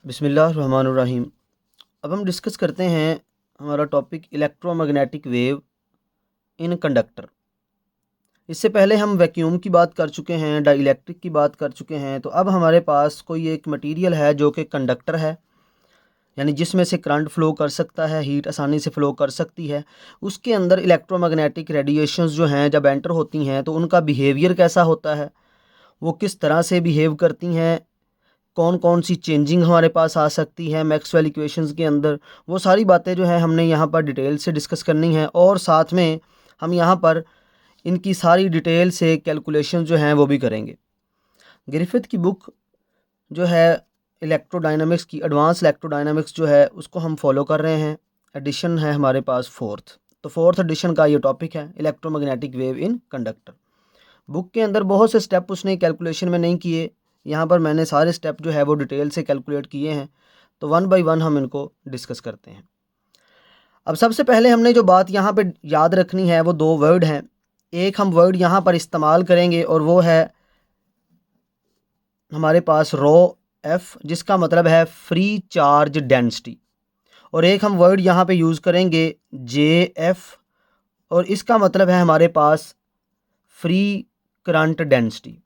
बिस्मिल्लाहिर्रहमानिर्रहीम। अब हम डिस्कस करते हैं हमारा topic electromagnetic wave in conductor. इससे पहले हम वैक्यूम की बात कर चुके हैं, डाइलेक्ट्रिक की बात कर चुके हैं। तो अब हमारे पास कोई एक मटेरियल है जो कि कंडक्टर है, यानी जिसमें से करंट फ़्लो कर सकता है, हीट आसानी से फ़्लो कर सकती है। उसके अंदर इलेक्ट्रोमैग्नेटिक रेडिएशंस जो हैं जब एंटर होती हैं तो उनका बिहेवियर कैसा होता है, वो किस तरह से बिहेव करती हैं, कौन कौन सी चेंजिंग हमारे पास आ सकती है मैक्सवेल इक्वेशंस के अंदर, वो सारी बातें जो है हमने यहाँ पर डिटेल से डिस्कस करनी है। और साथ में हम यहाँ पर इनकी सारी डिटेल से कैलकुलेशन जो हैं वो भी करेंगे। ग्रिफिथ की बुक जो है इलेक्ट्रोडायनामिक्स की, एडवांस इलेक्ट्रोडायनामिक्स जो है उसको हम फॉलो कर रहे हैं। एडिशन है हमारे पास फोर्थ, तो फोर्थ एडिशन का ये टॉपिक है electromagnetic wave in conductor. Book के अंदर बहुत से स्टेप उसने कैलकुलेशन में नहीं किए, यहाँ पर मैंने सारे स्टेप जो है वो डिटेल से कैलकुलेट किए हैं। तो वन बाय वन हम इनको डिस्कस करते हैं। अब सबसे पहले हमने जो बात यहाँ पे याद रखनी है वो दो वर्ड हैं। एक हम वर्ड यहाँ पर इस्तेमाल करेंगे और वो है हमारे पास रो एफ, जिसका मतलब है फ्री चार्ज डेंसिटी। और एक हम वर्ड यहाँ पे यूज़ करेंगे जे एफ, और इसका मतलब है हमारे पास फ्री करंट डेंसिटी।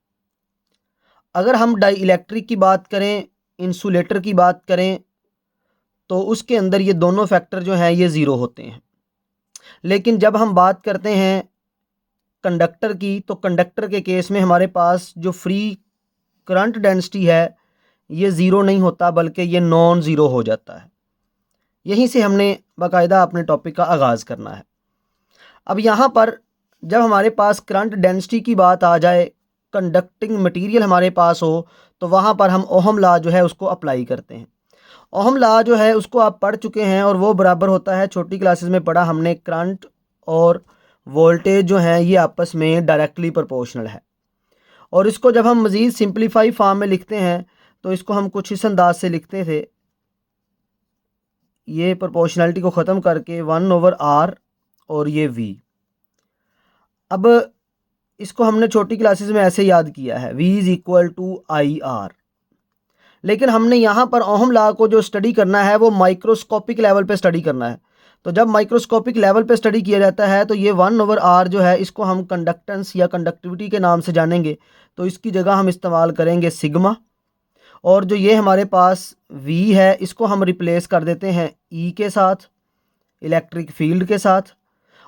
अगर हम डाई इलेक्ट्रिक की बात करें, इंसुलेटर की बात करें, तो उसके अंदर ये दोनों फैक्टर जो हैं ये ज़ीरो होते हैं। लेकिन जब हम बात करते हैं कंडक्टर की, तो कंडक्टर के केस में हमारे पास जो फ्री करंट डेंसिटी है ये ज़ीरो नहीं होता, बल्कि ये नॉन ज़ीरो हो जाता है। यहीं से हमने बाकायदा अपने टॉपिक का आगाज़ करना है। अब यहाँ पर जब हमारे पास करंट डेंसिटी की बात आ जाए, कंडक्टिंग मटेरियल हमारे पास हो, तो वहाँ पर हम ओहम लॉ जो है उसको अप्लाई करते हैं। ओहम लॉ जो है उसको आप पढ़ चुके हैं और वो बराबर होता है, छोटी क्लासेस में पढ़ा हमने, करंट और वोल्टेज जो है ये आपस में डायरेक्टली प्रोपोर्शनल है। और इसको जब हम मज़ीद सिंप्लीफाई फॉर्म में लिखते हैं तो इसको हम कुछ इस अंदाज से लिखते थे, ये प्रोपोर्शनलिटी को ख़त्म करके 1/r और ये v। अब इसको हमने छोटी क्लासेस में ऐसे याद किया है, v is equal to I R. लेकिन हमने यहाँ पर ओहम लॉ को जो स्टडी करना है वो माइक्रोस्कोपिक लेवल पे स्टडी करना है। तो जब माइक्रोस्कोपिक लेवल पे स्टडी किया जाता है तो ये 1/r जो है इसको हम कंडक्टेंस या कंडक्टिविटी के नाम से जानेंगे। तो इसकी जगह हम इस्तेमाल करेंगे सिग्मा, और जो ये हमारे पास v है इसको हम रिप्लेस कर देते हैं E के साथ, इलेक्ट्रिक फील्ड के साथ।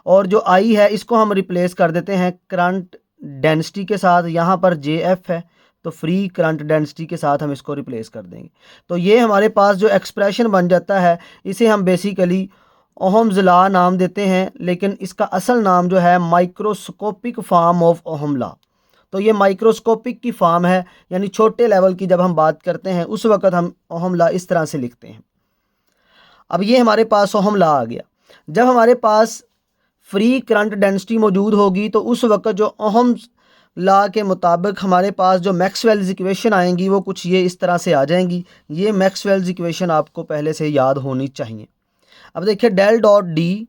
और जो I है इसको हम रिप्लेस कर देते हैं करंट डेंसिटी के साथ। यहाँ पर JF है तो फ्री करंट डेंसिटी के साथ हम इसको रिप्लेस कर देंगे। तो ये हमारे पास जो एक्सप्रेशन बन जाता है इसे हम बेसिकली ओहम्स लॉ नाम देते हैं, लेकिन इसका असल नाम जो है microscopic form of ohm law. तो ये माइक्रोस्कोपिक की फॉर्म है, यानी छोटे लेवल की जब हम बात करते हैं उस वक़्त हम ओहम लॉ इस तरह से लिखते हैं। अब ये हमारे पास ओहम लॉ आ गया। जब हमारे पास फ्री करंट डेंसिटी मौजूद होगी तो उस वक़्त जो ओहम लॉ के मुताबिक हमारे पास जो मैक्सवेल्स इक्वेशन आएंगी वो कुछ ये इस तरह से आ जाएंगी। ये मैक्सवेल्स इक्वेशन आपको पहले से याद होनी चाहिए। अब देखिए, del dot D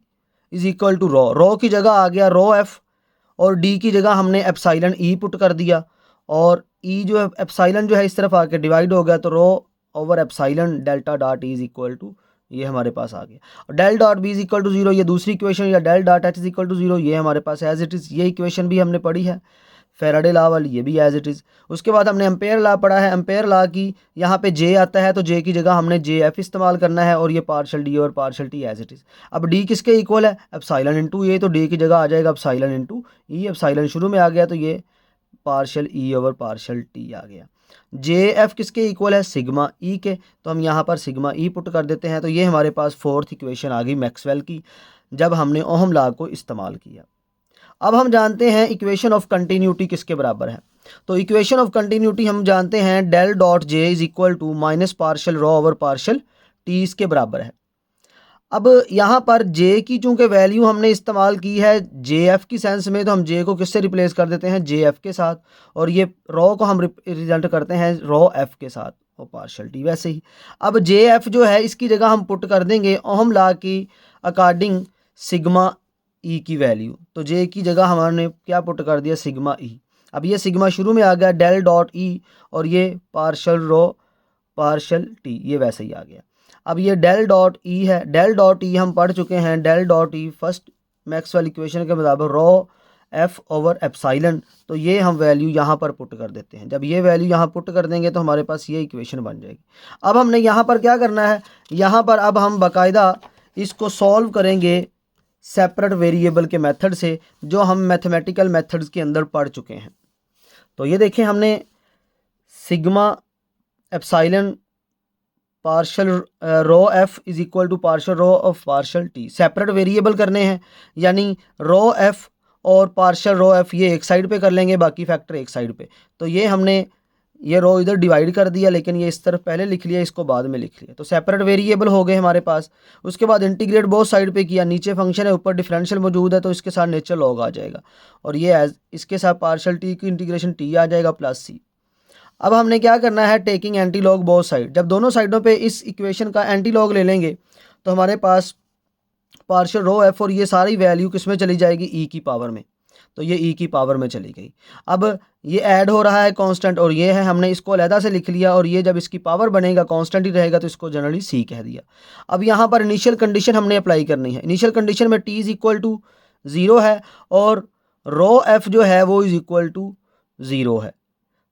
is equal to rho, rho की जगह आ गया रो एफ, और डी की जगह हमने एप्साइलन ई पुट कर दिया, और ई जो है एप्साइलन जो है इस तरफ आके डिवाइड हो गया, तो rho over epsilon delta dot E is equal to, ये हमारे पास आ गया। और del dot B is equal to zero, ये दूसरी इक्वेशन, या del dot H is equal to zero, ये हमारे पास एज इट इज़, ये इक्वेशन भी हमने पढ़ी है फेराडे लॉ वाली, ये भी एज इट इज़। उसके बाद हमने एम्पेयर लॉ पढ़ा है। एम्पेयर लॉ की यहाँ पे जे आता है तो जे की जगह हमने जे एफ इस्तेमाल करना है, और ये पार्शल डी और partial T as it is. अब डी किसके इक्वल है, एप्साइलन इंटू ए, तो डी की जगह आ जाएगा एप्साइलन इंटू ई। एप्साइलन शुरू में आ गया तो ये partial E over partial t आ गया। जे एफ किसके इक्वल है, सिग्मा ई के, तो हम यहाँ पर सिग्मा ई पुट कर देते हैं। तो ये हमारे पास फोर्थ इक्वेशन आ गई मैक्सवेल की, जब हमने ओहम लॉ को इस्तेमाल किया। अब हम जानते हैं इक्वेशन ऑफ कंटिन्यूटी किसके बराबर है। तो इक्वेशन ऑफ कंटिन्यूटी हम जानते हैं del dot J is equal to minus partial rho over partial T इसके बराबर है। अब यहाँ पर जे की चूंकि वैल्यू हमने इस्तेमाल की है जे एफ की सेंस में, तो हम जे को किससे रिप्लेस कर देते हैं, जे एफ के साथ, और ये रो को हम रिजल्ट करते हैं रो एफ के साथ और पार्शल टी। वैसे ही अब जे एफ जो है इसकी जगह हम पुट कर देंगे ओहम लॉ की अकॉर्डिंग सिग्मा ई की वैल्यू। तो जे की जगह हमने क्या पुट कर दिया, सिग्मा ई। अब ये सिग्मा शुरू में आ गया डेल डॉट ई, और ये पार्शल रो पार्शल टी, ये वैसे ही आ गया। अब ये डेल डॉट ई है, डेल डॉट ई हम पढ़ चुके हैं, del dot E first Maxwell equation के मुताबिक रो एफ ओवर एप्साइलन, तो ये हम वैल्यू यहाँ पर पुट कर देते हैं। जब ये वैल्यू यहाँ पुट कर देंगे तो हमारे पास ये इक्वेशन बन जाएगी। अब हमने यहाँ पर क्या करना है, यहाँ पर अब हम बाकायदा इसको सॉल्व करेंगे सेपरेट वेरिएबल के मेथड से, जो हम मैथमेटिकल मेथड्स के अंदर पढ़ चुके हैं। तो ये देखें, हमने sigma epsilon partial rho F is equal to partial rho of partial T separate variable करने हैं, यानी रो एफ और पार्शल रो एफ ये एक साइड पे कर लेंगे, बाकी फैक्टर एक साइड पे। तो ये हमने ये रो इधर डिवाइड कर दिया, लेकिन ये इस तरफ पहले लिख लिया, इसको बाद में लिख लिया, तो सेपरेट वेरिएबल हो गए हमारे पास। उसके बाद इंटीग्रेट बोथ साइड पे किया, नीचे फंक्शन है ऊपर डिफरेंशियल मौजूद है, तो इसके साथ नेचर लॉग आ जाएगा, और ये एज इसके साथ पार्शल टी की इंटीग्रेशन टी आ जाएगा प्लस सी। अब हमने क्या करना है, taking anti log both side, जब दोनों साइडों पे इस इक्वेशन का एंटी लॉग ले लेंगे तो हमारे पास पार्शियल रो एफ और ये सारी वैल्यू किस में चली जाएगी, ई की पावर में, तो ये ई की पावर में चली गई। अब ये ऐड हो रहा है कांस्टेंट, और ये है, हमने इसको अलहदा से लिख लिया, और ये जब इसकी पावर बनेगा कांस्टेंट ही रहेगा तो इसको जनरली सी कह दिया। अब यहाँ पर इनिशियल कंडीशन हमने अप्लाई करनी है। इनिशियल कंडीशन में टी इज़ इक्वल टू 0 है और रो एफ जो है वो इज़ इक्वल टू 0 है।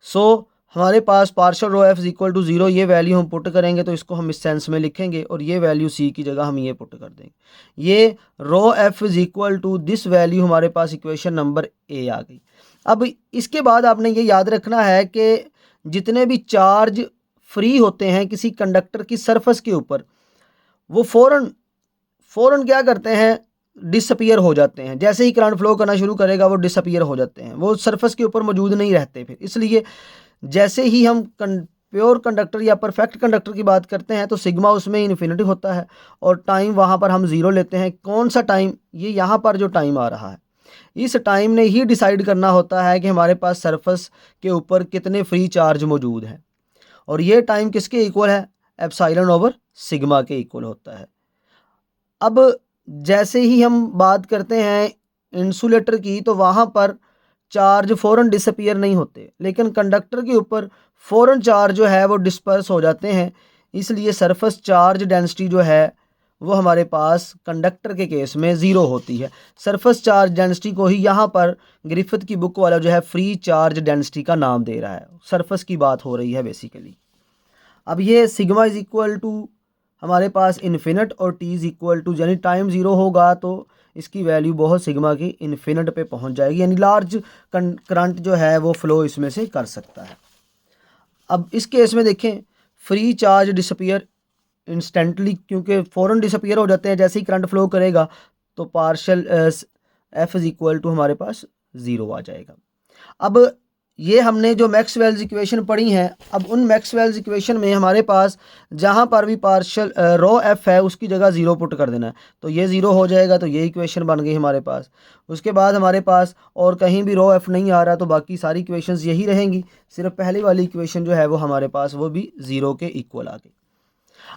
सो हमारे पास partial rho F is equal to 0, ये वैल्यू हम पुट करेंगे तो इसको हम इस सेंस में लिखेंगे, और ये वैल्यू सी की जगह हम ये पुट कर देंगे। ये rho F is equal to this value हमारे पास इक्वेशन नंबर ए आ गई। अब इसके बाद आपने ये याद रखना है कि जितने भी चार्ज फ्री होते हैं किसी कंडक्टर की सरफेस के ऊपर, वो फ़ौरन क्या करते हैं, डिसअपीयर हो जाते हैं। जैसे ही करंट फ्लो करना शुरू करेगा वो डिसअपीयर हो जाते हैं, वो सरफेस के ऊपर मौजूद नहीं रहते फिर। इसलिए जैसे ही हम प्योर कंडक्टर या परफेक्ट कंडक्टर की बात करते हैं तो सिग्मा उसमें इन्फिनिटी होता है, और टाइम वहाँ पर हम 0 लेते हैं। कौन सा टाइम, ये यहाँ पर जो टाइम आ रहा है, इस टाइम ने ही डिसाइड करना होता है कि हमारे पास सरफेस के ऊपर कितने फ्री चार्ज मौजूद हैं, और ये टाइम किसके इक्वल है, एप्सिलॉन ओवर सिग्मा के इक्वल होता है। अब जैसे ही हम बात करते हैं इंसुलेटर की, तो वहाँ पर चार्ज फ़ौरन डिसअपीयर नहीं होते, लेकिन कंडक्टर के ऊपर फ़ौरन चार्ज जो है वो डिस्पर्स हो जाते हैं। इसलिए सरफेस चार्ज डेंसिटी जो है वो हमारे पास कंडक्टर के केस में 0 होती है। सरफेस चार्ज डेंसिटी को ही यहाँ पर ग्रिफिथ की बुक वाला जो है फ्री चार्ज डेंसिटी का नाम दे रहा है। सरफेस की बात हो रही है बेसिकली। अब ये सिग्मा इज़ इक्वल टू हमारे पास इन्फिनिट और टी इज़ इक्वल टू, यानी टाइम 0 होगा तो इसकी वैल्यू बहुत सिग्मा की इन्फिनिट पे पहुंच जाएगी, यानी लार्ज करंट जो है वो फ्लो इसमें से कर सकता है। अब इस केस में देखें, फ्री चार्ज डिसअपीयर इंस्टेंटली, क्योंकि फ़ौरन डिसअपीयर हो जाते हैं जैसे ही करंट फ्लो करेगा, तो partial F is equal to हमारे पास 0 आ जाएगा। अब ये हमने जो मैक्सवेल्स इक्वेशन पढ़ी हैं, अब उन मैक्सवेल्स इक्वेशन में हमारे पास जहाँ पर भी पार्शियल रो एफ है उसकी जगह 0 पुट कर देना है, तो ये 0 हो जाएगा, तो ये इक्वेशन बन गई हमारे पास। उसके बाद हमारे पास और कहीं भी रो एफ नहीं आ रहा, तो बाकी सारी इक्वेशंस यही रहेंगी, सिर्फ पहली वाली इक्वेशन जो है वो हमारे पास वो भी 0 के इक्वल आ गई।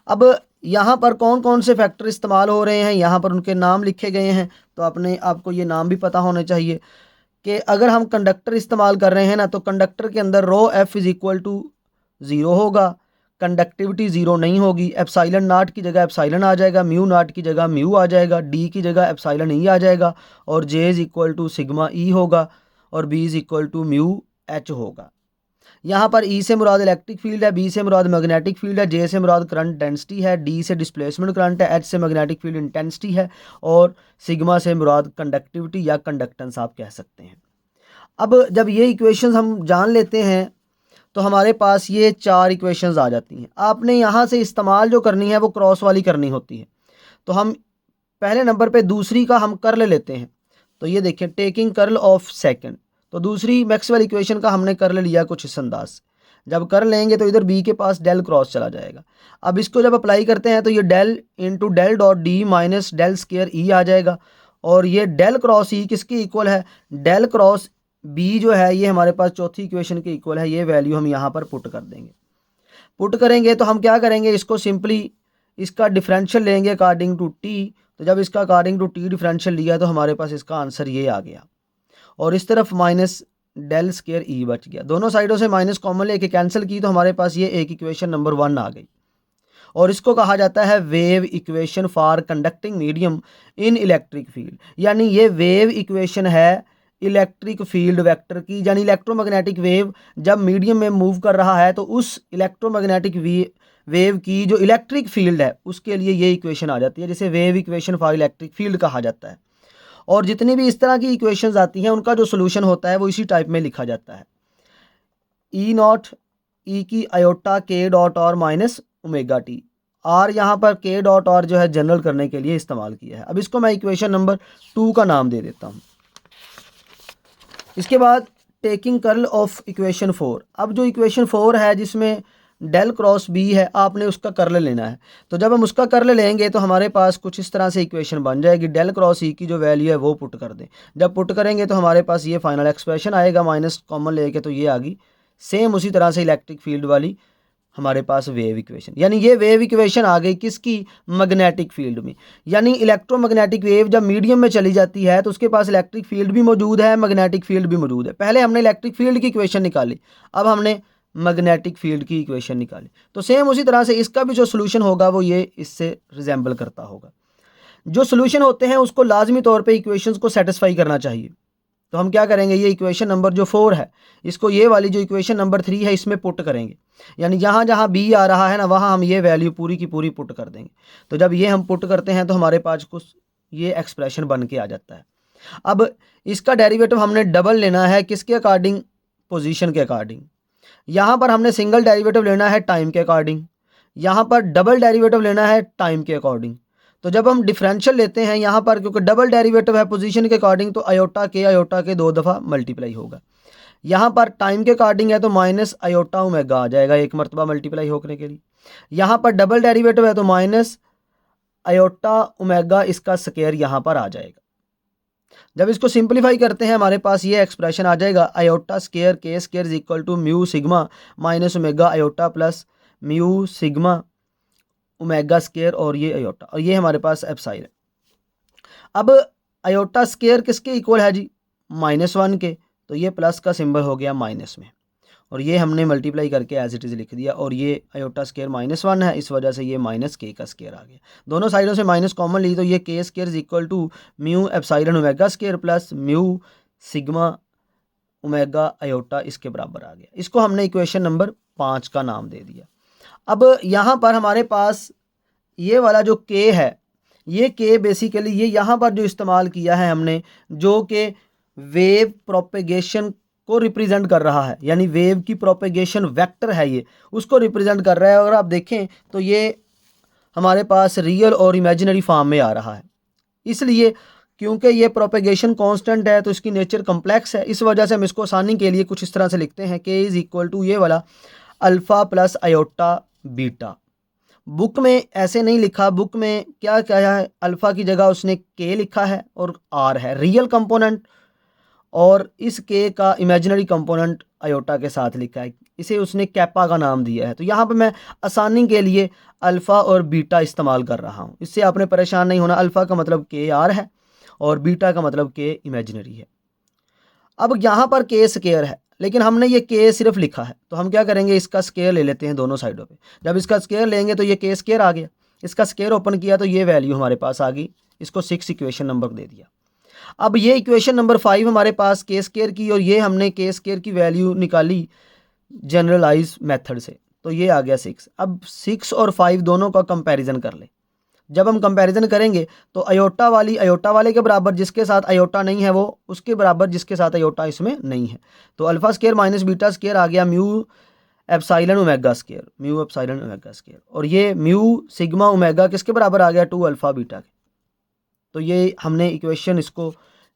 अब यहाँ पर कौन कौन से फैक्टर इस्तेमाल हो रहे हैं, यहाँ पर उनके नाम लिखे गए हैं, तो आपको ये नाम भी पता होने चाहिए कि अगर हम कंडक्टर इस्तेमाल कर रहे हैं ना, तो कंडक्टर के अंदर रो एफ इज़ इक्वल टू 0 होगा, कंडक्टिविटी 0 नहीं होगी, एप्सिलॉन नॉट की जगह एप्सिलॉन आ जाएगा, म्यू नॉट की जगह म्यू आ जाएगा, डी की जगह एप्सिलॉन ई आ जाएगा, और J is equal to sigma E होगा, और B is equal to mu H होगा। यहाँ पर ई से मुराद इलेक्ट्रिक फील्ड है, बी से मुराद मैग्नेटिक फील्ड है, जे से मुराद करंट डेंसिटी है, डी से डिस्प्लेसमेंट करंट है, एच से मैग्नेटिक फील्ड इंटेंसिटी है, और सिग्मा से मुराद कंडक्टिविटी या कंडक्टेंस आप कह सकते हैं। अब जब ये इक्वेशंस हम जान लेते हैं तो हमारे पास ये 4 इक्वेशंस आ जाती हैं। आपने यहाँ से इस्तेमाल जो करनी है वो क्रॉस वाली करनी होती है, तो हम पहले नंबर पे दूसरी का हम कर्ल लेते हैं। तो ये देखें, टेकिंग कर्ल ऑफ सेकंड, तो दूसरी मैक्सवेल इक्वेशन का हमने कर्ल लिया कुछ इस अंदाज से। जब कर्ल लेंगे तो इधर बी के पास डेल क्रॉस चला जाएगा। अब इसको जब अप्लाई करते हैं तो ये del into del dot D minus del square E आ जाएगा, और ये डेल क्रॉस ई किसके इक्वल है, डेल क्रॉस बी जो है ये हमारे पास चौथी इक्वेशन के इक्वल है। ये वैल्यू हम यहाँ पर पुट कर देंगे। पुट करेंगे तो हम क्या करेंगे, इसको सिंपली इसका डिफरेंशियल लेंगे अकॉर्डिंग टू टी। तो जब इसका अकॉर्डिंग टू टी डिफरेंशियल लिया तो हमारे पास इसका आंसर ये आ गया, और इस तरफ माइनस डेल स्केयर ई बच गया। दोनों साइडों से माइनस कॉमन लेके कैंसिल की तो हमारे पास ये एक इक्वेशन नंबर 1 आ गई। और इसको कहा जाता है wave equation for conducting medium in electric field. यानी ये वेव इक्वेशन है इलेक्ट्रिक फील्ड वेक्टर की, यानी इलेक्ट्रोमैग्नेटिक वेव जब मीडियम में मूव कर रहा है तो उस इलेक्ट्रोमैग्नेटिक वेव की जो इलेक्ट्रिक फील्ड है उसके लिए ये इक्वेशन आ जाती है, जिसे wave equation for electric field कहा जाता है। और जितनी भी इस तरह की इक्वेशंस आती हैं उनका जो सोल्यूशन होता है वो इसी टाइप में लिखा जाता है, ई नॉट ई की आयोटा के डॉट और माइनस ओमेगा टी। आर यहाँ पर के डॉट और जो है जनरल करने के लिए इस्तेमाल किया है। अब इसको मैं इक्वेशन नंबर 2 का नाम दे देता हूँ। इसके बाद टेकिंग कर्ल ऑफ इक्वेशन 4। अब जो इक्वेशन 4 है जिसमें डेल क्रॉस बी है, आपने उसका कर्ल लेना है। तो जब हम उसका कर्ल लेंगे तो हमारे पास कुछ इस तरह से इक्वेशन बन जाएगी। डेल क्रॉस ई की जो वैल्यू है वो पुट कर दें। जब पुट करेंगे तो हमारे पास ये फाइनल एक्सप्रेशन आएगा, माइनस कॉमन लेके तो ये आ गई। सेम उसी तरह से इलेक्ट्रिक फील्ड वाली हमारे पास वेव इक्वेशन, यानी ये वेव इक्वेशन आ गई किसकी, मैग्नेटिक फील्ड में। यानी इलेक्ट्रोमैग्नेटिक वेव जब मीडियम में चली जाती है तो उसके पास इलेक्ट्रिक फील्ड भी मौजूद है, मैग्नेटिक फील्ड भी मौजूद है। पहले हमने इलेक्ट्रिक फील्ड की इक्वेशन निकाली, अब हमने मैग्नेटिक फील्ड की इक्वेशन निकाली। तो सेम उसी तरह से इसका भी जो सोल्यूशन होगा वो ये इससे रिजेंबल करता होगा। जो सोल्यूशन होते हैं उसको लाजमी तौर पे इक्वेशंस को सेटिस्फाई करना चाहिए। तो हम क्या करेंगे, ये इक्वेशन नंबर जो 4 है इसको ये वाली जो इक्वेशन नंबर 3 है इसमें पुट करेंगे। यानी जहाँ जहाँ बी आ रहा है ना वहाँ हम ये वैल्यू पूरी की पूरी पुट कर देंगे। तो जब ये हम पुट करते हैं तो हमारे पास कुछ ये एक्सप्रेशन बन के आ जाता है। अब इसका डेरिवेटिव हमने डबल लेना है, किसके अकॉर्डिंग, पोजीशन के अकॉर्डिंग। यहाँ पर हमने सिंगल डेरिवेटिव लेना है टाइम के अकॉर्डिंग, यहाँ पर डबल डेरिवेटिव लेना है टाइम के अकॉर्डिंग। तो जब हम डिफरेंशियल लेते हैं यहाँ पर, क्योंकि डबल डेरिवेटिव है पोजीशन के अकॉर्डिंग, तो आयोटा के 2 दफ़ा मल्टीप्लाई होगा। यहाँ पर टाइम के अकॉर्डिंग है तो माइनस आयोटा ओमेगा आ जाएगा एक मरतबा मल्टीप्लाई होने के लिए। यहाँ पर डबल डेरिवेटिव है तो माइनस आयोटा ओमेगा इसका स्क्वायर यहाँ पर आ जाएगा। जब इसको सिंपलीफाई करते हैं हमारे पास ये एक्सप्रेशन आ जाएगा, iota square K square is equal to mu sigma minus omega iota plus mu sigma omega square और ये आयोटा, और ये हमारे पास एप्सिलॉन। अब आयोटा स्क्वायर किसके इक्वल है जी, -1 के, तो ये प्लस का सिंबल हो गया माइनस में, और ये हमने मल्टीप्लाई करके एज इट इज़ लिख दिया। और ये आयोटा स्क्वायर -1 है, इस वजह से ये माइनस के का स्क्वायर आ गया। दोनों साइडों से माइनस कॉमन ली तो ये K square is equal to mu epsilon omega square plus mu sigma omega iota इसके बराबर आ गया। इसको हमने इक्वेशन नंबर 5 का नाम दे दिया। अब यहाँ पर हमारे पास ये वाला जो के है, ये के बेसिकली ये यहाँ पर जो इस्तेमाल किया है हमने, जो कि वेव प्रोपेगेशन को रिप्रेजेंट कर रहा है, यानी वेव की प्रोपेगेशन वेक्टर है, ये उसको रिप्रेजेंट कर रहा है। अगर आप देखें तो ये हमारे पास रियल और इमेजिनरी फॉर्म में आ रहा है, इसलिए क्योंकि ये प्रोपेगेशन कांस्टेंट है तो इसकी नेचर कम्प्लेक्स है। इस वजह से हम इसको आसानी के लिए कुछ इस तरह से लिखते हैं, के इज़ इक्वल टू ये वाला alpha plus iota beta. Book में ऐसे नहीं लिखा, बुक में क्या क्या है, अल्फ़ा की जगह उसने के लिखा है और आर है रियल कंपोनेंट, और इस के का इमेजिनरी कंपोनेंट आयोटा के साथ लिखा है, इसे उसने कैपा का नाम दिया है। तो यहाँ पे मैं आसानी के लिए अल्फ़ा और बीटा इस्तेमाल कर रहा हूँ, इससे आपने परेशान नहीं होना। अल्फ़ा का मतलब के आर है और बीटा का मतलब के इमेजिनरी है। अब यहाँ पर के स्क्वायर है, लेकिन हमने ये के सिर्फ लिखा है, तो हम क्या करेंगे, इसका स्क्वायर ले लेते हैं दोनों साइडों पे। जब इसका स्क्वायर लेंगे तो ये के स्क्वायर आ गया, इसका स्क्वायर ओपन किया तो ये वैल्यू हमारे पास आ गई, इसको 6 इक्वेशन नंबर दे दिया। अब ये इक्वेशन नंबर 5 हमारे पास के स्क्वायर की, और ये हमने के स्क्वायर की वैल्यू निकाली जनरलाइज मेथड से, तो ये आ गया 6। अब 6 और 5 दोनों का कंपैरिजन कर ले। जब हम कंपैरिजन करेंगे तो आयोटा वाली आयोटा वाले के बराबर, जिसके साथ आयोटा नहीं है वो उसके बराबर जिसके साथ आयोटा इसमें नहीं है। तो alpha square minus beta square आ गया mu epsilon omega square, mu epsilon omega square, और ये म्यू सिग्मा ओमेगा किसके बराबर आ गया, 2 अल्फ़ा बीटा के। तो ये हमने इक्वेशन, इसको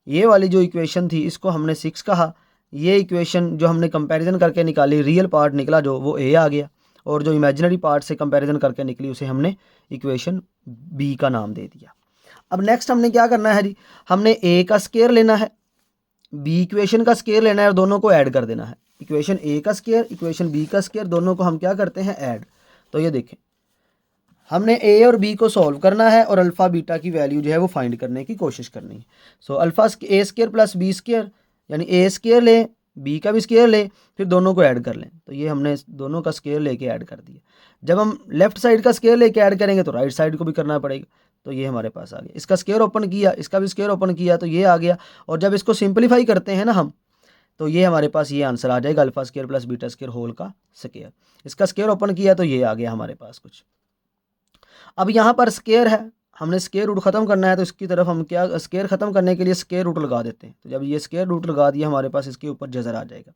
ये वाली जो इक्वेशन थी इसको हमने 6 कहा। ये इक्वेशन जो हमने कंपैरिजन करके निकाली, रियल पार्ट निकला जो, वो ए आ गया, और जो इमेजिनरी पार्ट से कंपैरिजन करके निकली उसे हमने इक्वेशन बी का नाम दे दिया। अब नेक्स्ट हमने क्या करना है जी, हमने ए का स्क्वायर लेना है, बी इक्वेशन का स्क्वायर लेना है और दोनों को ऐड कर देना है। इक्वेशन ए का स्क्वायर, इक्वेशन बी का स्क्वायर, दोनों को हम क्या करते हैं, ऐड। तो ये देखें, हमने ए और बी को सॉल्व करना है और अल्फ़ा बीटा की वैल्यू जो है वो फाइंड करने की कोशिश करनी है। So alpha A square plus B square, यानी ए स्क्वायर लें बी का भी स्क्वायर ले, फिर दोनों को ऐड कर लें। तो ये हमने दोनों का स्क्वायर लेके ऐड कर दिया। जब हम लेफ्ट साइड का स्क्वायर लेके ऐड करेंगे तो राइट साइड को भी करना पड़ेगा। तो ये हमारे पास आ गया। इसका स्क्वायर ओपन किया, इसका भी स्क्वायर ओपन किया, तो ये आ गया। और जब इसको सिंप्लीफाई करते हैं ना हम, तो ये हमारे पास ये आंसर आ जाएगा, alpha square plus beta square whole का स्क्वायर। इसका स्क्वायर ओपन किया तो ये आ गया हमारे पास कुछ। अब यहाँ पर स्क्वायर है, हमने स्क्वायर रूट ख़त्म करना है, तो इसकी तरफ हम क्या, स्क्वायर ख़त्म करने के लिए स्क्वायर रूट लगा देते हैं। तो जब ये स्क्वायर रूट लगा दिया, हमारे पास इसके ऊपर जज़र आ जाएगा।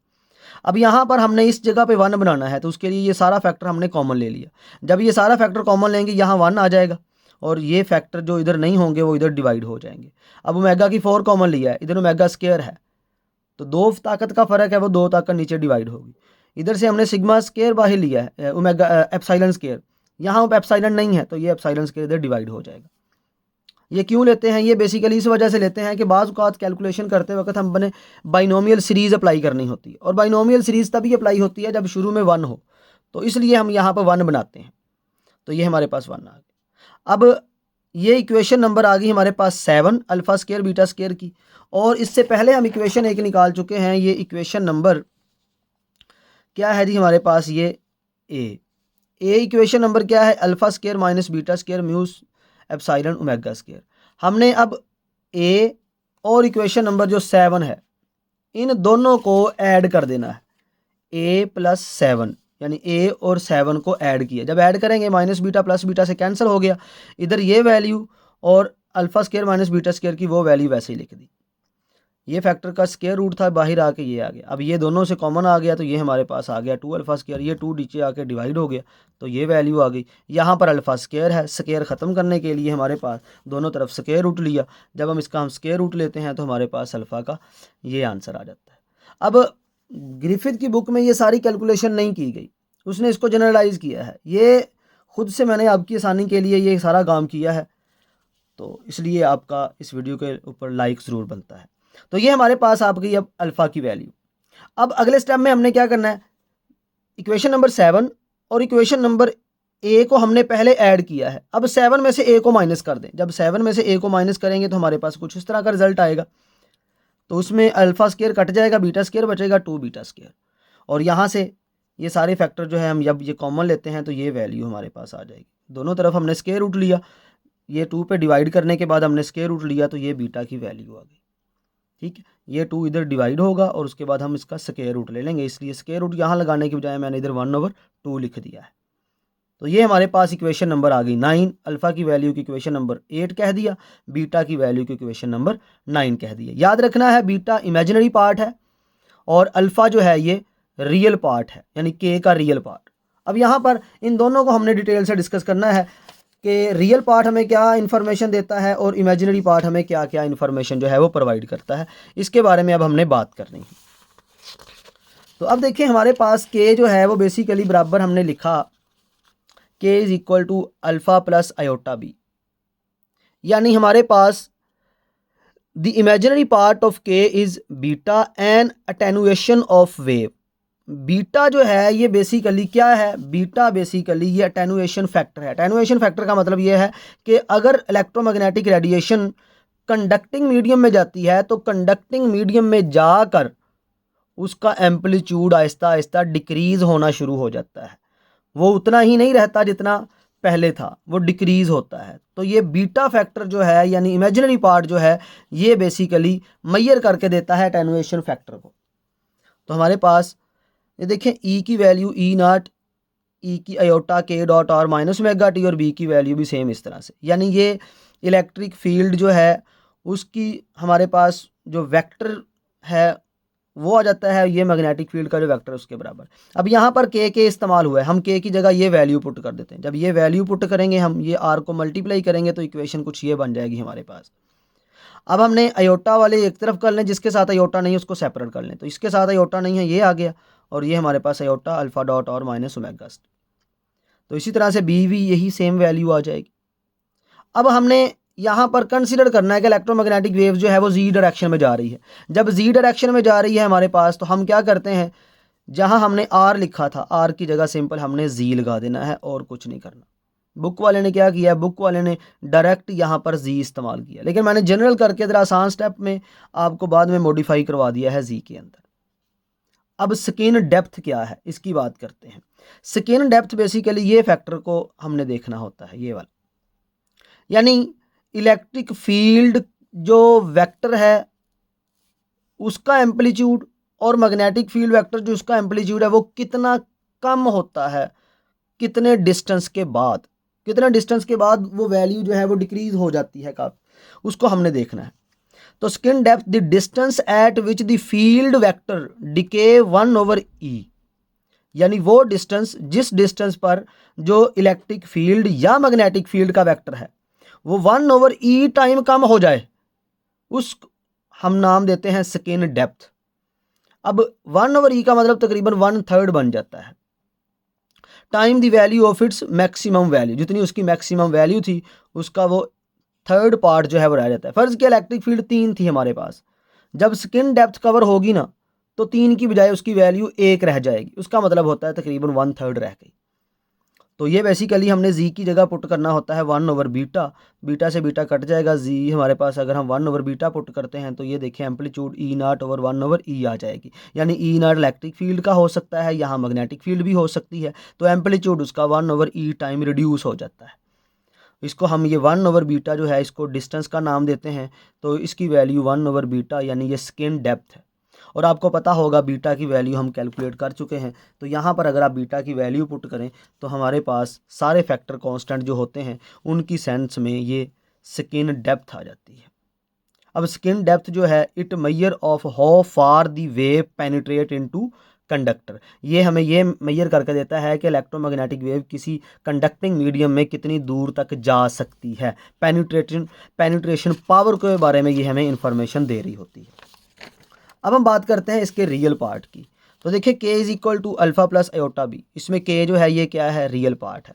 अब यहाँ पर हमने इस जगह पे 1 बनाना है, तो उसके लिए ये सारा फैक्टर हमने कॉमन ले लिया। जब ये सारा फैक्टर कॉमन लेंगे, यहाँ 1 आ जाएगा, और ये फैक्टर जो इधर नहीं होंगे वो इधर डिवाइड हो जाएंगे। अब ओमेगा की 4 कॉमन लिया है, इधर ओमेगा स्क्वायर है, तो 2 ताकत का फ़र्क है, वो 2 ताकत नीचे डिवाइड होगी। इधर से हमने सिग्मा स्क्वायर बाहर लिया है, ओमेगा एप्सिलॉन स्क्वायर, यहाँ एप्सिलॉन नहीं है, तो ये एप्सिलॉन स्क्वायर इधर डिवाइड हो जाएगा। ये क्यों लेते हैं, ये बेसिकली इस वजह से लेते हैं कि बाज़ औक़ात कैलकुलेशन करते वक्त हम बने बाइनोमियल सीरीज़ अप्लाई करनी होती है, और बाइनोमियल सीरीज़ तभी अप्लाई होती है जब शुरू में 1 हो, तो इसलिए हम यहाँ पर 1 बनाते हैं। तो ये हमारे पास 1 आ गया। अब ये इक्वेशन नंबर आ गई हमारे पास 7 अल्फ़ा स्क्वायर बीटा स्क्वायर की, और इससे पहले हम इक्वेशन 1 निकाल चुके हैं। ये इक्वेशन नंबर क्या है जी हमारे पास, ये ए इक्वेशन नंबर क्या है, alpha square minus beta square mu epsilon omega square. हमने अब ए और इक्वेशन नंबर जो 7 है, इन दोनों को ऐड कर देना है। ए प्लस 7 यानी ए और 7 को ऐड किया, जब ऐड करेंगे माइनस बीटा प्लस बीटा से कैंसिल हो गया, इधर ये वैल्यू और alpha square minus beta square की वो वैल्यू वैसे ही लिख दी। ये फैक्टर का स्क्वायर रूट था, बाहर आके ये आ गया। अब ये दोनों से कॉमन आ गया, तो ये हमारे पास आ गया 2 अल्फ़ा स्क्वायर, ये 2 नीचे आके डिवाइड हो गया, तो ये वैल्यू आ गई। यहाँ पर अल्फ़ा स्क्वायर है, स्क्वायर ख़त्म करने के लिए हमारे पास दोनों तरफ स्क्वायर रूट लिया। जब हम इसका स्क्वायर रूट लेते हैं तो हमारे पास अल्फ़ा का ये आंसर आ जाता है। अब ग्रिफिथ की बुक में ये सारी कैलकुलेशन नहीं की गई, उसने इसको जनरलाइज़ किया है। ये खुद से मैंने आपकी आसानी के लिए ये सारा काम किया है, तो इसलिए आपका इस वीडियो के ऊपर लाइक ज़रूर बनता है। तो ये हमारे पास आ गई अब अल्फ़ा की वैल्यू। अब अगले स्टेप में हमने क्या करना है, इक्वेशन नंबर 7 और इक्वेशन नंबर ए को हमने पहले ऐड किया है। अब 7 में से ए को माइनस कर दें। जब 7 में से ए को माइनस करेंगे तो हमारे पास कुछ इस तरह का रिजल्ट आएगा। तो उसमें अल्फ़ा स्क्वायर कट जाएगा, बीटा स्क्वायर बचेगा 2 बीटा स्क्वायर, और यहाँ से ये सारे फैक्टर जो है हम जब ये कॉमन लेते हैं तो ये वैल्यू हमारे पास आ जाएगी। दोनों तरफ हमने स्क्वायर रूट लिया, ये 2 पे डिवाइड करने के बाद हमने स्क्वायर रूट लिया, तो ये बीटा की वैल्यू आ गई। ठीक है, ये 2 इधर डिवाइड होगा और उसके बाद हम इसका स्क्वायर रूट ले लेंगे, इसलिए स्क्वायर रूट यहाँ लगाने की बजाय मैंने इधर 1/2 लिख दिया है। तो ये हमारे पास इक्वेशन नंबर आ गई 9। अल्फ़ा की वैल्यू की इक्वेशन नंबर 8 कह दिया, बीटा की वैल्यू की इक्वेशन नंबर 9 कह दिया। याद रखना है बीटा इमेजिनरी पार्ट है और अल्फ़ा जो है ये रियल पार्ट है, यानी के का रियल पार्ट। अब यहाँ पर इन दोनों को हमने डिटेल से डिस्कस करना है कि रियल पार्ट हमें क्या इन्फॉर्मेशन देता है और इमेजिनरी पार्ट हमें क्या क्या इन्फॉर्मेशन जो है वो प्रोवाइड करता है, इसके बारे में अब हमने बात करनी है। तो अब देखिए हमारे पास के जो है वो बेसिकली बराबर हमने लिखा K is equal to alpha plus iota B, यानी हमारे पास the imaginary part of K is beta and attenuation of wave. Beta जो है ये बेसिकली क्या है, बीटा बेसिकली ये अटेनुएशन फैक्टर है। अटेनुएशन फैक्टर का मतलब ये है कि अगर इलेक्ट्रोमैग्नेटिक रेडिएशन कंडक्टिंग मीडियम में जाती है तो कंडक्टिंग मीडियम में जाकर उसका एम्पलीट्यूड आहिस्ता आहिस्ता डिक्रीज़ होना शुरू हो जाता है। वो उतना ही नहीं रहता जितना पहले था, वो डिक्रीज़ होता है। तो ये बीटा फैक्टर जो है यानी इमेजिनरी पार्ट जो है ये बेसिकली मेजर करके देता है अटेनुएशन फैक्टर को। तो हमारे पास ये देखें ई की वैल्यू ई नॉट, ई की आयोटा के dot are minus omega T, और बी की वैल्यू भी सेम इस तरह से, यानी ये इलेक्ट्रिक फील्ड जो है उसकी हमारे पास जो वेक्टर है वो आ जाता है, ये मैग्नेटिक फील्ड का जो वेक्टर उसके बराबर। अब यहाँ पर के इस्तेमाल हुआ है, हम के की जगह ये वैल्यू पुट कर देते हैं। जब ये वैल्यू पुट करेंगे हम ये आर को मल्टीप्लाई करेंगे तो इक्वेशन कुछ ये बन जाएगी हमारे पास। अब हमने आयोटा वाले एक तरफ कर लें, जिसके साथ आयोटा नहीं उसको सेपरेट कर लें। तो इसके साथ आयोटा नहीं है, ये आ गया, और ये हमारे पास आयोटा अल्फ़ा डॉट और माइनस ओमेगा। तो इसी तरह से बी भी यही सेम वैल्यू आ जाएगी। अब हमने यहाँ पर कंसीडर करना है कि इलेक्ट्रोमैग्नेटिक वेव जो है वो जी डायरेक्शन में जा रही है। जब जी डायरेक्शन में जा रही है हमारे पास, तो हम क्या करते हैं, जहाँ हमने आर लिखा था आर की जगह सिंपल हमने जी लगा देना है और कुछ नहीं करना। बुक वाले ने क्या किया, बुक वाले ने डायरेक्ट यहाँ पर जी इस्तेमाल किया, लेकिन मैंने जनरल करके ज़रा आसान स्टेप में आपको बाद में मॉडिफाई करवा दिया है जी के अंदर। अब स्किन डेप्थ क्या है इसकी बात करते हैं। स्किन डेप्थ बेसिकली ये फैक्टर को हमने देखना होता है, ये वाला, यानी इलेक्ट्रिक फील्ड जो वेक्टर है उसका एम्पलीट्यूड और मैग्नेटिक फील्ड वेक्टर जो उसका एम्पलीट्यूड है वो कितना कम होता है, कितने डिस्टेंस के बाद, कितने डिस्टेंस के बाद वो वैल्यू जो है वो डिक्रीज हो जाती है काफ़ी, उसको हमने देखना है। तो skin depth the distance eight which the field vector decay 1/e, यानी वो डिस्टेंस जिस डिस्टेंस पर जो इलेक्ट्रिक फील्ड या मैग्नेटिक फील्ड का वेक्टर है वो 1/e टाइम कम हो जाए, उस हम नाम देते हैं स्किन डेप्थ। अब 1/e का मतलब तकरीबन 1/3 बन जाता है time the value of its maximum value, जितनी उसकी मैक्सिमम वैल्यू थी उसका वो थर्ड पार्ट जो है वो रह जाता है। फर्ज किया इलेक्ट्रिक फील्ड 3 थी हमारे पास, जब स्किन डेप्थ कवर होगी ना तो 3 की बजाय उसकी वैल्यू 1 रह जाएगी, उसका मतलब होता है तकरीबन 1/3 रह गई। तो ये बेसिकली हमने जी की जगह पुट करना होता है 1/बीटा, बीटा से बीटा कट जाएगा, जी हमारे पास अगर हम 1/बीटा पुट करते हैं तो ये देखें एम्पलीट्यूड E0/1/e आ जाएगी, यानी E0 इलेक्ट्रिक फील्ड का हो सकता है, यहाँ मैग्नेटिक फील्ड भी हो सकती है, तो एम्पलीट्यूड उसका 1/e टाइम रिड्यूस हो जाता है। इसको हम ये 1/बीटा जो है इसको डिस्टेंस का नाम देते हैं, तो इसकी वैल्यू 1/बीटा यानी ये स्किन डेप्थ है। और आपको पता होगा बीटा की वैल्यू हम कैलकुलेट कर चुके हैं, तो यहाँ पर अगर आप बीटा की वैल्यू पुट करें तो हमारे पास सारे फैक्टर कांस्टेंट जो होते हैं उनकी सेंस में ये स्किन डेप्थ आ जाती है। अब स्किन डेप्थ जो है it measure of how far the wave penetrate into conductor, ये हमें ये मेजर करके देता है कि इलेक्ट्रोमैग्नेटिक वेव किसी कंडक्टिंग मीडियम में कितनी दूर तक जा सकती है। पेनिट्रेशन पावर के बारे में ये हमें इंफॉर्मेशन दे रही होती है। अब हम बात करते हैं इसके रियल पार्ट की। तो देखिए k is equal to alpha plus iota B, इसमें k जो है ये क्या है, रियल पार्ट है।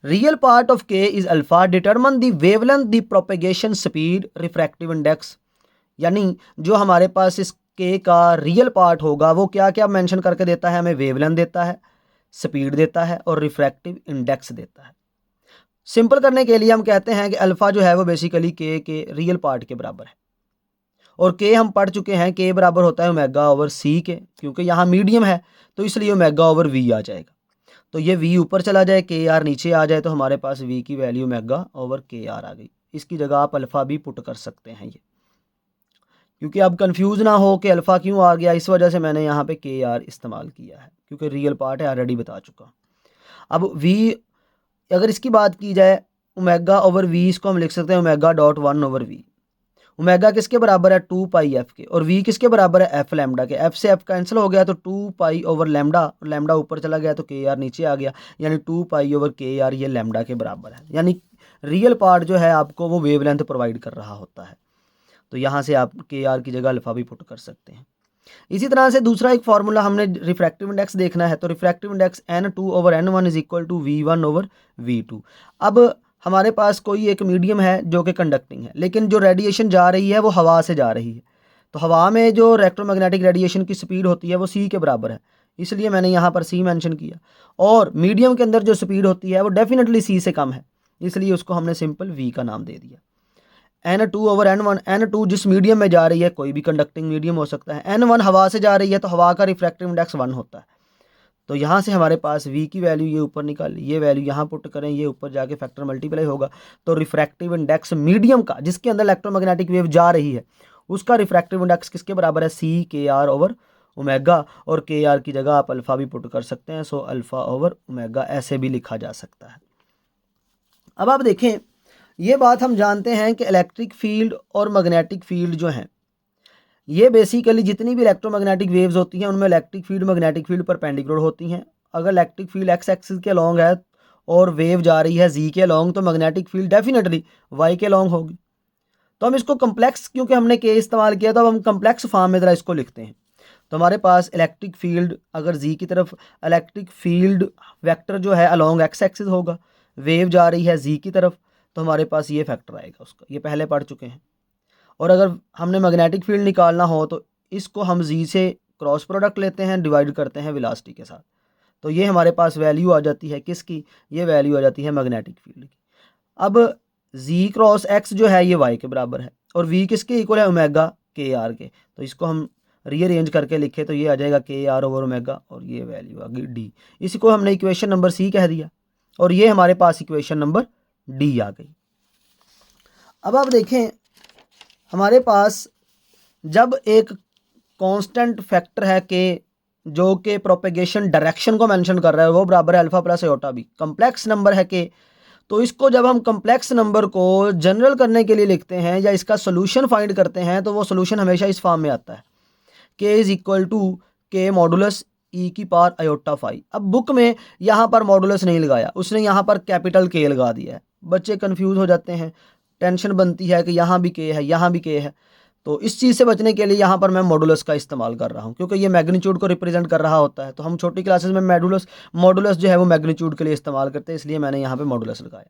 Real part of k is alpha, determine the wavelength the propagation speed refractive index, यानी जो हमारे पास इस k का रियल पार्ट होगा वो क्या क्या मेंशन करके देता है, हमें वेवलेंथ देता है, स्पीड देता है और रिफ्रैक्टिव इंडेक्स देता है। सिंपल करने के लिए हम कहते हैं कि अल्फा जो है वो बेसिकली k के रियल पार्ट के बराबर है, और k हम पढ़ चुके हैं k बराबर होता है ओमेगा ओवर सी के, क्योंकि यहाँ मीडियम है तो इसलिए ओमेगा ओवर वी आ जाएगा। तो ये v ऊपर चला जाए के आर नीचे आ जाए तो हमारे पास v की वैल्यू ओमेगा ओवर के आर आ गई। इसकी जगह आप अल्फ़ा भी पुट कर सकते हैं ये, क्योंकि अब कंफ्यूज ना हो कि अल्फ़ा क्यों आ गया, इस वजह से मैंने यहाँ पे के आर इस्तेमाल किया है, क्योंकि रियल पार्ट है, ऑलरेडी बता चुका। अब v अगर इसकी बात की जाए ओमेगा ओवर वी, इसको हम लिख सकते हैं ओमेगा डॉट 1/v। ओमेगा किसके बराबर है, 2 पाई एफ के, और v किसके बराबर है, एफ लैम्डा के। एफ से एफ कैंसिल हो गया तो 2 पाई ओवर लैम्डा, लैम्डा ऊपर चला गया तो के आर नीचे आ गया, यानी 2 पाई ओवर के आर ये लैम्डा के बराबर है। यानी रियल पार्ट जो है आपको वो वेवलेंथ प्रोवाइड कर रहा होता है, तो यहाँ से आप के आर की जगह अल्फ़ा भी पुट कर सकते हैं। इसी तरह से दूसरा एक फार्मूला हमने रिफ्रैक्टिव इंडेक्स देखना है, तो refractive index n2/n1 is equal to v1/v2। अब हमारे पास कोई एक मीडियम है जो कि कंडक्टिंग है, लेकिन जो रेडिएशन जा रही है वो हवा से जा रही है, तो हवा में जो इलेक्ट्रोमैग्नेटिक रेडिएशन की स्पीड होती है वो c के बराबर है, इसलिए मैंने यहाँ पर c मेंशन किया। और मीडियम के अंदर जो स्पीड होती है वो डेफिनेटली c से कम है, इसलिए उसको हमने सिंपल v का नाम दे दिया। n2/n1, n2 जिस मीडियम में जा रही है, कोई भी कंडक्टिंग मीडियम हो सकता है, n1 हवा से जा रही है तो हवा का रिफ्रैक्टिव इंडेक्स 1 होता है। तो यहाँ से हमारे पास v की वैल्यू ये ऊपर निकाल, ये वैल्यू यहाँ पुट करें, ये ऊपर जाके फैक्टर मल्टीप्लाई होगा, तो रिफ्रैक्टिव इंडेक्स मीडियम का जिसके अंदर इलेक्ट्रोमैग्नेटिक वेव जा रही है उसका रिफ्रैक्टिव इंडेक्स किसके बराबर है, सी के आर ओवर ओमेगा, और के आर की जगह आप अल्फ़ा भी पुट कर सकते हैं, सो अल्फ़ा ओवर ओमेगा ऐसे भी लिखा जा सकता है। अब आप देखें, ये बात हम जानते हैं कि इलेक्ट्रिक फील्ड और मैग्नेटिक फील्ड जो हैं ये बेसिकली जितनी भी इलेक्ट्रोमैग्नेटिक वेव्स होती हैं उनमें electric field magnetic field perpendicular होती हैं। अगर इलेक्ट्रिक फील्ड एक्स एक्सिस के लॉन्ग है और वेव जा रही है जी के लॉन्ग, तो मैग्नेटिक फील्ड डेफिनेटली वाई के लॉन्ग होगी। तो हम इसको कम्प्लेक्स, क्योंकि हमने के इस्तेमाल किया, तो अब हम कम्प्लेक्स फॉर्म में ज़रा इसको लिखते हैं। तो हमारे पास इलेक्ट्रिक फील्ड अगर जी की तरफ इलेक्ट्रिक फील्ड वेक्टर जो है अलॉन्ग एक्स एक्सिस होगा, वेव जा रही है जी की तरफ, तो हमारे पास ये फैक्टर आएगा उसका, ये पहले पढ़ चुके हैं। और अगर हमने मैग्नेटिक फील्ड निकालना हो तो इसको हम जी से क्रॉस प्रोडक्ट लेते हैं, डिवाइड करते हैं वेलोसिटी के साथ, तो ये हमारे पास वैल्यू आ जाती है किसकी, ये वैल्यू आ जाती है मैग्नेटिक फील्ड की। अब जी क्रॉस एक्स जो है ये वाई के बराबर है और वी किसके इक्वल है, ओमेगा के आर के, तो इसको हम रीअरेंज करके लिखे तो ये आ जाएगा के आर ओवर ओमेगा और ये वैल्यू आ गई डी। इसी को हमने इक्वेशन नंबर सी कह दिया और ये हमारे पास इक्वेशन नंबर डी आ गई। अब आप देखें हमारे पास जब एक कांस्टेंट फैक्टर है के जो कि प्रोपेगेशन डायरेक्शन को मेंशन कर रहा है वो बराबर है alpha plus iota B, complex number है के, तो इसको जब हम कम्प्लेक्स नंबर को जनरल करने के लिए लिखते हैं या इसका सोल्यूशन फाइंड करते हैं तो वो सोल्यूशन हमेशा इस फॉर्म में आता है के इज इक्वल टू के मॉडुलस ई की पावर आयोटा फाई। अब बुक में यहाँ पर मॉडुलस नहीं लगाया, उसने यहाँ पर कैपिटल के लगा दिया है। बच्चे कंफ्यूज हो जाते हैं, टेंशन बनती है कि यहाँ भी के है यहाँ भी के है, तो इस चीज़ से बचने के लिए यहाँ पर मैं मॉडुलस का इस्तेमाल कर रहा हूँ क्योंकि ये मैग्नीट्यूड को रिप्रेजेंट कर रहा होता है। तो हम छोटी क्लासेस में मॉडुलस जो है वो मैग्नीट्यूड के लिए इस्तेमाल करते हैं, इसलिए मैंने यहाँ पे मॉडुलस लगाया।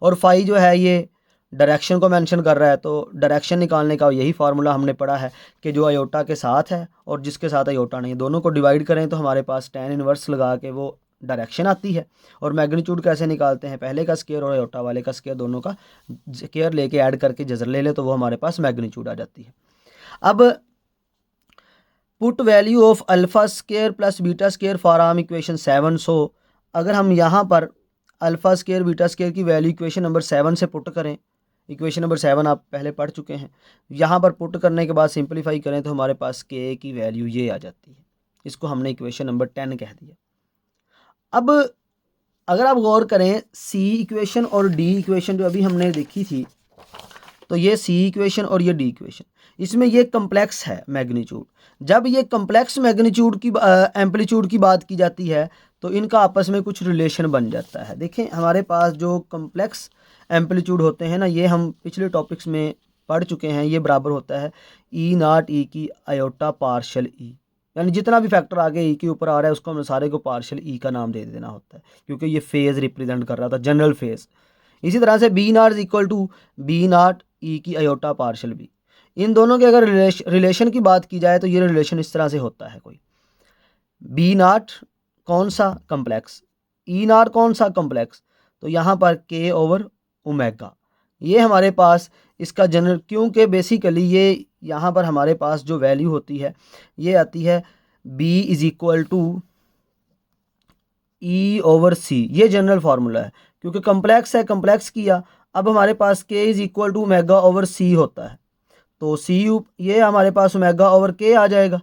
और फाई जो है ये डायरेक्शन को मेंशन कर रहा है, तो डायरेक्शन निकालने का यही फार्मूला हमने पढ़ा है कि जो आयोटा के साथ है और जिसके साथ आयोटा नहीं, दोनों को डिवाइड करें तो हमारे पास tan इनवर्स लगा के वो डायरेक्शन आती है। और मैग्नीट्यूड कैसे निकालते हैं, पहले का स्केयर और आयोटा वाले का स्केयर दोनों का स्केयर लेके ऐड करके जजर ले ले तो वो हमारे पास मैग्नीट्यूड आ जाती है। अब put value of alpha square plus beta square for arm equation 7। सो अगर हम यहाँ पर अल्फा स्केयर बीटा स्केयर की वैल्यू इक्वेशन नंबर 7 से पुट करें, इक्वेशन नंबर 7 आप पहले पढ़ चुके हैं, यहाँ पर पुट करने के बाद सिंपलीफाई करें तो हमारे पास के की वैल्यू ये आ जाती है। इसको हमने इक्वेशन नंबर 10 कह दिया। अब अगर आप गौर करें सी इक्वेशन और डी इक्वेशन जो अभी हमने देखी थी, तो ये सी इक्वेशन और ये डी इक्वेशन, इसमें ये कम्प्लेक्स है मैग्नीट्यूड। जब ये कम्प्लेक्स मैग्नीट्यूड की एम्पलीट्यूड की बात की जाती है तो इनका आपस में कुछ रिलेशन बन जाता है। देखें हमारे पास जो कम्प्लेक्स एम्पलीट्यूड होते हैं ना, ये हम पिछले टॉपिक्स में पढ़ चुके हैं, ये बराबर होता है ई नॉट ई की आयोटा पार्शल ई, यानी जितना भी फैक्टर आगे ई के ऊपर आ रहा है उसको हमने सारे को पार्शल ई का नाम दे देना होता है क्योंकि ये फेज़ रिप्रेजेंट कर रहा था, जनरल फेज़। इसी तरह से B naught is equal to B naught E की आयोटा पार्शल बी। इन दोनों के अगर रिलेशन की बात की जाए तो ये रिलेशन इस तरह से होता है, कोई बी नॉट कौन सा कम्प्लेक्स, ई नॉट कौन सा कम्प्लेक्स, तो यहाँ पर के ओवर ओमेगा, ये हमारे पास इसका जनरल, क्योंकि बेसिकली ये यहाँ पर हमारे पास जो वैल्यू होती है ये आती है B is equal to E over C, ये जनरल फार्मूला है क्योंकि कम्प्लेक्स है, कम्प्लेक्स किया। अब हमारे पास K is equal to omega over C होता है, तो सी ये हमारे पास ओमेगा ओवर के आ जाएगा।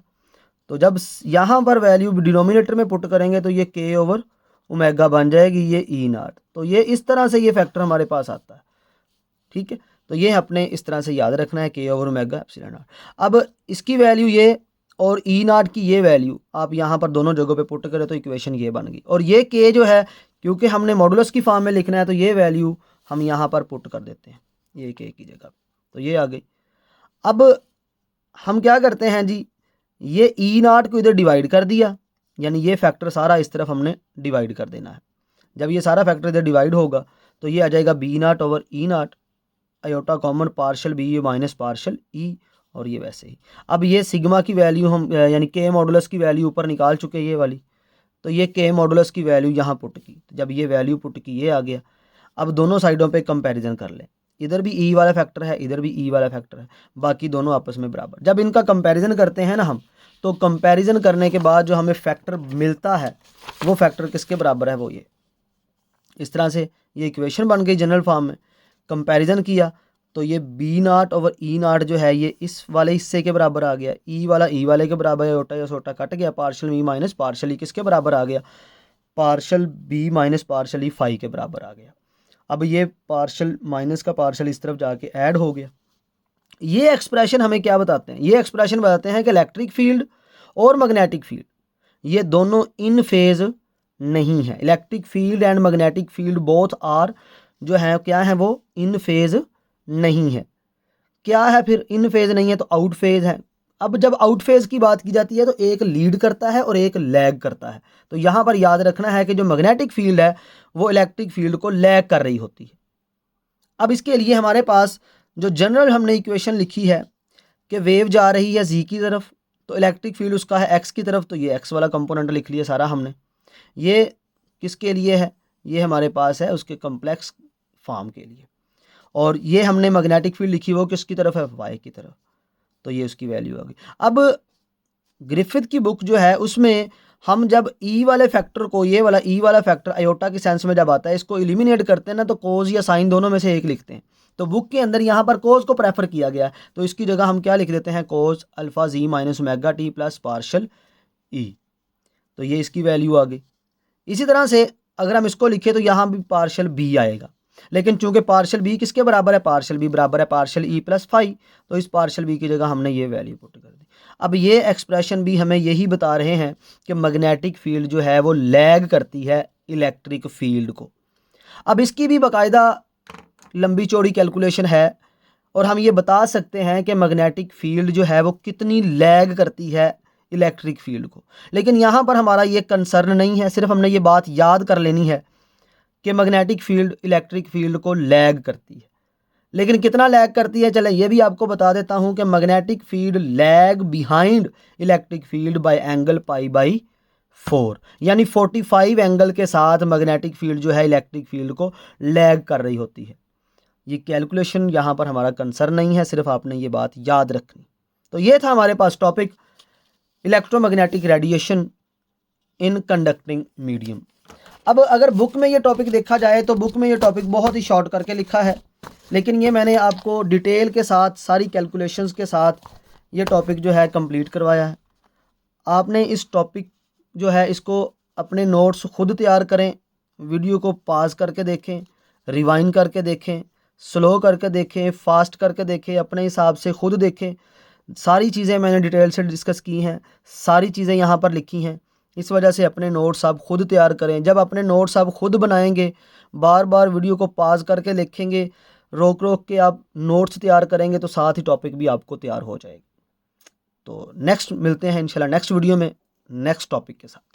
तो जब यहाँ पर वैल्यू डिनोमिनेटर में पुट करेंगे तो ये के ओवर ओमेगा बन जाएगी, ये ई नॉट। तो ये इस तरह से ये फैक्टर हमारे पास आता है, ठीक है। तो ये अपने इस तरह से याद रखना है, के ओवर ओमेगा एप्सिलॉन नॉट। अब इसकी वैल्यू ये और ई नॉट की ये वैल्यू आप यहाँ पर दोनों जगहों पे पुट करें तो इक्वेशन ये बन गई। और ये के जो है क्योंकि हमने मॉडुलस की फॉर्म में लिखना है तो ये वैल्यू हम यहाँ पर पुट कर देते हैं ये के की जगह, तो ये आ गई। अब हम क्या करते हैं जी, ये ई नॉट को इधर डिवाइड कर दिया, यानी ये फैक्टर सारा इस तरफ हमने डिवाइड कर देना है। जब ये सारा फैक्टर इधर डिवाइड होगा तो ये आ जाएगा B naught over E naught, iota common partial B minus partial E, और ये वैसे ही। अब ये सिग्मा की वैल्यू हम यानी के मॉडुलस की वैल्यू ऊपर निकाल चुके ये वाली, तो ये के मॉडुलस की वैल्यू यहाँ पुट की, तो जब ये वैल्यू पुट की ये आ गया। अब दोनों साइडों पे कंपैरिजन कर लें, इधर भी ई वाला फैक्टर है इधर भी ई वाला फैक्टर है, बाकी दोनों आपस में बराबर। जब इनका कंपैरिजन करते हैं ना हम, तो कंपैरिजन करने के बाद जो हमें फैक्टर मिलता है वो फैक्टर किसके बराबर है, वो ये इस तरह से ये इक्वेशन बन गई जनरल फॉर्म में। कंपैरिजन किया तो ये B naught over E naught जो है ये इस वाले हिस्से के बराबर आ गया, ई वाला ई वाले के बराबर है, ओटा या सोटा कट गया, पार्शल ई माइनस पार्शल ई किसके बराबर आ गया, पार्शल बी माइनस पार्शल ई फाई के बराबर आ गया। अब ये पार्शल माइनस का पार्शल इस तरफ जाके ऐड हो गया। ये एक्सप्रेशन हमें क्या बताते हैं, ये एक्सप्रेशन बताते हैं कि इलेक्ट्रिक फील्ड और मैग्नेटिक फील्ड ये दोनों इन फेज नहीं है। Electric field and magnetic field both are जो है क्या है, वो इन फेज नहीं है। क्या है फिर, इन फेज नहीं है तो आउट फेज है। अब जब आउट फेज की बात की जाती है तो एक लीड करता है और एक लैग करता है। तो यहाँ पर याद रखना है कि जो मैग्नेटिक फील्ड है वो इलेक्ट्रिक फील्ड को लैग कर रही होती है। अब इसके लिए हमारे पास जो जनरल हमने इक्वेशन लिखी है कि वेव जा रही है जी की तरफ, तो इलेक्ट्रिक फील्ड उसका है एक्स की तरफ, तो ये एक्स वाला कंपोनेंट लिख लिया सारा हमने। ये किसके लिए है, ये हमारे पास है उसके कम्प्लेक्स फॉर्म के लिए। और ये हमने मैग्नेटिक फील्ड लिखी वो किसकी तरफ है, वाई की तरफ, तो ये उसकी वैल्यू आ गई। अब ग्रिफिथ की बुक जो है उसमें हम जब ई वाले फैक्टर को, ये वाला ई वाला फैक्टर आयोटा की सेंस में जब आता है, इसको एलिमिनेट करते हैं ना, तो कोज या साइन दोनों में से एक लिखते हैं। तो बुक के अंदर यहाँ पर कोज को प्रेफर किया गया है, तो इसकी जगह हम क्या लिख देते हैं, cos alpha z minus omega t plus partial E. तो ये इसकी वैल्यू आ गई। इसी तरह से अगर हम इसको लिखें तो यहाँ भी पार्शल बी आएगा, लेकिन चूंकि पार्शल बी किसके बराबर है, पार्शल बी बराबर है पार्शल ई प्लस फाइव, तो इस पार्शल बी की जगह हमने ये वैल्यू पुट कर दी। अब ये एक्सप्रेशन भी हमें यही बता रहे हैं कि मैग्नेटिक फील्ड जो है वो लैग करती है इलेक्ट्रिक फील्ड को। अब इसकी भी बाकायदा लंबी चौड़ी कैलकुलेशन है और हम ये बता सकते हैं कि मैग्नेटिक फील्ड जो है वो कितनी लैग करती है इलेक्ट्रिक फील्ड को। लेकिन यहाँ पर हमारा ये कंसर्न नहीं है, सिर्फ हमने ये बात याद कर लेनी है कि मैग्नेटिक फील्ड इलेक्ट्रिक फील्ड को लैग करती है। लेकिन कितना लैग करती है, चले ये भी आपको बता देता हूँ कि magnetic field lag behind electric field bye angle pi by 4, यानी 45 एंगल के साथ मैग्नेटिक फील्ड जो है इलेक्ट्रिक फील्ड को लैग कर रही होती है। ये कैलकुलेशन यहाँ पर हमारा कंसर्न नहीं है, सिर्फ आपने ये बात याद रखनी। तो ये था हमारे पास topic electromagnetic radiation in conducting medium. अब अगर बुक में ये टॉपिक देखा जाए तो बुक में ये टॉपिक बहुत ही शॉर्ट करके लिखा है, लेकिन ये मैंने आपको डिटेल के साथ सारी कैलकुलेशंस के साथ ये टॉपिक जो है कंप्लीट करवाया है। आपने इस टॉपिक जो है इसको अपने नोट्स खुद तैयार करें, वीडियो को पॉज करके देखें, रिवाइंड करके देखें, स्लो करके देखें, फास्ट करके देखें, अपने हिसाब से खुद देखें। सारी चीज़ें मैंने डिटेल से डिस्कस की हैं, सारी चीज़ें यहाँ पर लिखी हैं। इस वजह से अपने नोट्स आप खुद तैयार करें। जब अपने नोट्स आप खुद बनाएंगे, बार बार वीडियो को पॉज करके लिखेंगे, रोक रोक के आप नोट्स तैयार करेंगे, तो साथ ही टॉपिक भी आपको तैयार हो जाएगा। तो नेक्स्ट मिलते हैं इंशाल्लाह नेक्स्ट वीडियो में नेक्स्ट टॉपिक के साथ।